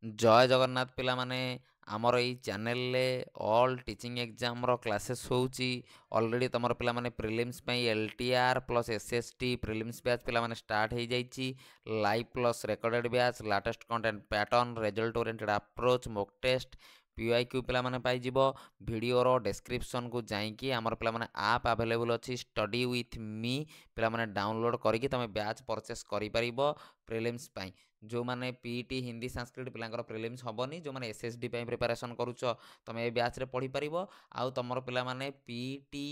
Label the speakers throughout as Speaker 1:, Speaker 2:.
Speaker 1: जय जगन्नाथ पिला माने आमर एई चैनल ले ऑल टीचिंग एग्जाम रो क्लासेस होउची ऑलरेडी तमर पिला माने प्रीलिम्स पई LTR plus SST prelims batch पिला माने स्टार्ट हे जाईची live plus recorded batch latest content pattern result oriented approach mock test PIQ पिला माने पाई जिवो वीडियो रो डिस्क्रिप्शन को जाईकी आमर पिला माने ऐप अवेलेबल अछि स्टडी विथ मी पिला माने डाउनलोड करिकी तमे बैच परचेस करि परिबो प्रीलिम्स पई जो माने पीटी हिंदी संस्कृत पिलांकर प्रीलिम्स हबनी जो माने एसएसडी पई प्रिपरेशन करूछ तमे ए बैच रे पढ़ी परिबो आउ तमर पिला माने पीटी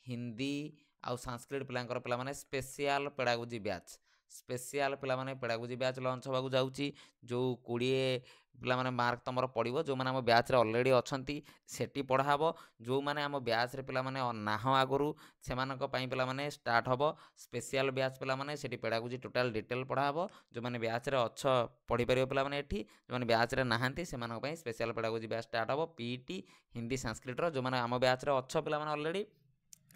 Speaker 1: हिंदी आउ संस्कृत पिलांकर पिला माने स्पेशल पेडागोजी बैच स्पेशल पिला माने पेडागोजी बैच लॉन्च होबाकू जाउची जो 20 पिला माने मार्क तमर पड़िबो जो माने हम बैच रे ऑलरेडी अछंती सेटी पढ़ाबो जो माने हम बैच रे पिला माने नाह आगुरु सेमानक पई पिला माने स्टार्ट हबो स्पेशल बैच पिला माने सेटी पेडागोजी टोटल डिटेल पढ़ाबो जो माने बैच रे अछ पढ़ी परिबो पिला माने एठी जो माने बैच रे नाहांती सेमानक पई स्पेशल पेडागोजी बैच स्टार्ट हबो पीटी हिंदी संस्कृत रो जो माने हम बैच रे अछ पिला माने ऑलरेडी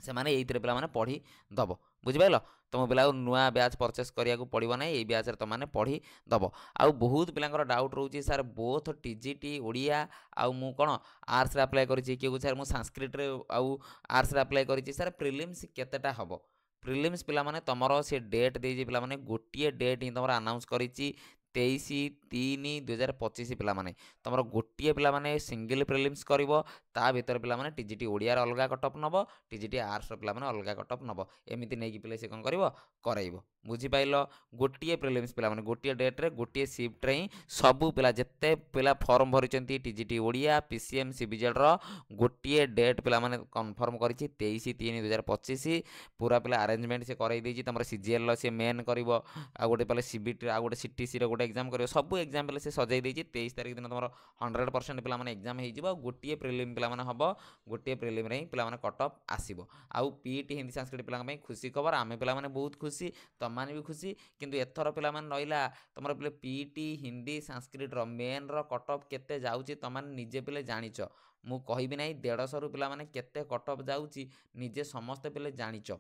Speaker 1: से माने एइथिरे पिला माने पढ़ी दबो बुझिपाइल तुम पिला नुआ बैच परचेस करिया को पड़िबो नै एई बैच रे तुम माने पढ़ी दबो आउ बहुत पिलांकर डाउट रहउची सर बोथ टीजीटी ओडिया आउ मु कोन आर्ट्स रे अप्लाई करिछि कि सर मु संस्कृत रे आउ आर्ट्स रे अप्लाई करिछि सर प्रीलिम्स केतेटा हबो प्रीलिम्स पिला माने तमरो से डेट देजी पिला माने गोटिए डेट ही तमरो अनाउंस करिछि 23/3/2025 पिला माने तमरो गोटिए पिला माने सिंगल प्रीलिम्स करिवो ता भीतर पिला माने टीजीटी ओडिया रे अलगा कटअप नबो टीजीटी आर्ट्स रे पिला माने अलगा कटअप नबो एमिति नै कि पिले से कोन करिवो कराइबो बुझी पाइलो गोटिए प्रीलिम्स पिला माने गोटिए डेट रे गोटिए शिफ्ट रे सबु पिला जत्ते पिला फॉर्म भरिचंती टीजीटी ओडिया पीसीएम सीबीजेड रो गोटिए डेट पिला माने कन्फर्म करिछि 23/3/2025 पूरा पिला अरेंजमेंट से कराई देछि तमरो सीजीएल से मेन करिवो आ गोटे पिला सीबीटी आ गोटे सीटीसी रो गोटे एग्जाम करिवो सब एग्जाम पिला से सजाई देछि 23 तारिख दिन तमरो 100% पिला माने एग्जाम हे जिवो गोटिए प्रीलिम पिला माने हबो गोटिए प्रीलिम रे पिला माने कटअप आसीबो आउ पीटी हिंदी संस्कृत पिला में खुशी खबर आमे पिला माने बहुत खुशी तम माने भी खुशी किंतु एथर पिला माने रहिला तमरो पिले पीटी हिंदी संस्कृत रो मेन रो कटअप केते जाउची तम माने निजे पिले जानिचो मु कहिबि नै 150 रु पिला माने केते कटअप जाउची निजे समस्त पिले जानिचो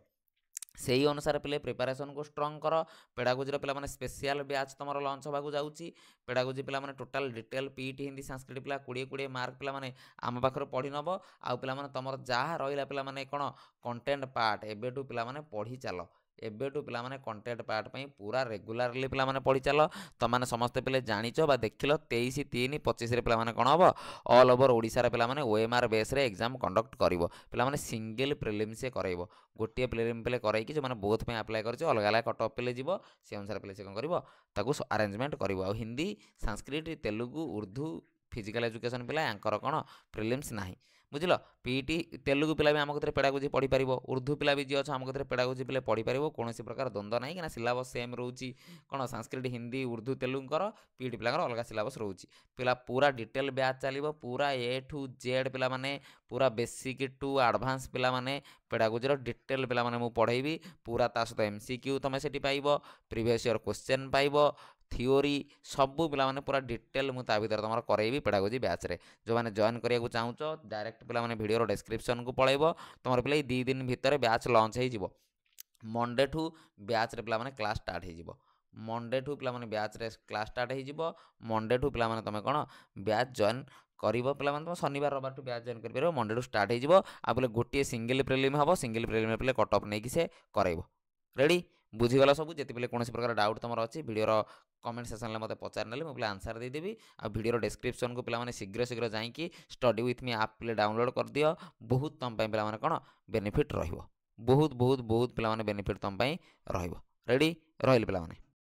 Speaker 1: सेही अनुसार पिले प्रिपरेशन को स्ट्रॉन्ग करो पेडागोजी पिला माने स्पेशल बैच तमरो लॉन्च होबाकू जाउची पेडागोजी पिला माने total detail PT Hindi Sanskrit पिला 20 मार्क पिला माने आम पाखर पढ़ी नबो आउ पिला माने तमरो जहा रहिला पिला माने कोन कंटेंट पार्ट एबेटू पिला माने पढ़ी चलो एबेटू पिला माने कंटेंट पार्ट पई पूरा रेगुलरली पिला माने पढ़ी चलो त माने समस्त पिले जानिचो बा देखिलो 23/3/25 रे पिला माने कोन हबो ऑल ओवर ओडिसा रे पिला माने ओएमआर बेस रे एग्जाम कंडक्ट करिवो पिला माने सिंगल प्रीलिम से कराइबो गोटिए प्रीलिम पिले कराई कि जो माने बोथ पे अप्लाई करछ अलग अलग कट ऑफ पिले जीवो से अनुसार पिले से कोन करिवो ताकू अरेंजमेंट करिवो आ हिंदी संस्कृत तेलुगु उर्दू फिजिकल एजुकेशन पिला यांकर कोन प्रीलिम्स नाही बुझिल पीटी तेलुगु पिला भी आम कथरे पेडागोजी पढ़ी पारिबो उर्दू पिला भी जी अच्छा आम कथरे पेडागोजी पिले पढ़ी पारिबो कोनोसी प्रकार द्वंद्व नाही कि ना सिलेबस सेम रहउची कोन संस्कृत हिंदी उर्दू तेलुगु कर पीटी पिला अलग सिलेबस रहउची पिला पूरा डिटेल बैच चलिबो पूरा ए टू जेड पिला माने पूरा बेसिक टू एडवांस पिला माने पेडागोजी रो डिटेल पिला माने मु पढ़ाइबी पूरा ता सहित एमसीक्यू तमे सेठी पाइबो प्रीवियस ईयर क्वेश्चन पाइबो थियोरी सबू पिला माने पूरा डिटेल मु ता भीतर तमर करैबी पेडागोजी बैच रे जो माने जॉइन करिया को चाहूचो डायरेक्ट पिला माने वीडियो रो डिस्क्रिप्शन को पळैबो तमर पिला 2 दिन भीतर बैच लॉन्च हे जिवो मंडे ठू बैच रे पिला माने क्लास स्टार्ट हे जिवो मंडे ठू पिला माने बैच रे क्लास स्टार्ट हे जिवो मंडे ठू पिला माने तमे कोन बैच जॉइन करिवो पिला माने तुम शनिवार रविवार टू बैच जॉइन करिवो मंडे टू स्टार्ट हे जिवो आ बोले गोटिए सिंगल प्रीलिम हबो सिंगल प्रीलिम पिले कट ऑफ नै कि से करैबो रेडी बुझीगला सब जेते पिले कोनोसी प्रकार डाउट तमर अछि वीडियो रो कमेंट सेक्शन ले मते पचार नेले मु पिले आंसर दे देबी आ वीडियो रो डिस्क्रिप्शन को पिला माने शीघ्र शीघ्र जाई कि स्टडी विथ मी ऐप पिले डाउनलोड कर दियो बहुत तम पई पिला माने कोन बेनिफिट रहिबो बहुत बहुत बहुत पिला माने बेनिफिट तम पई रहिबो रेडी रहिल पिला माने।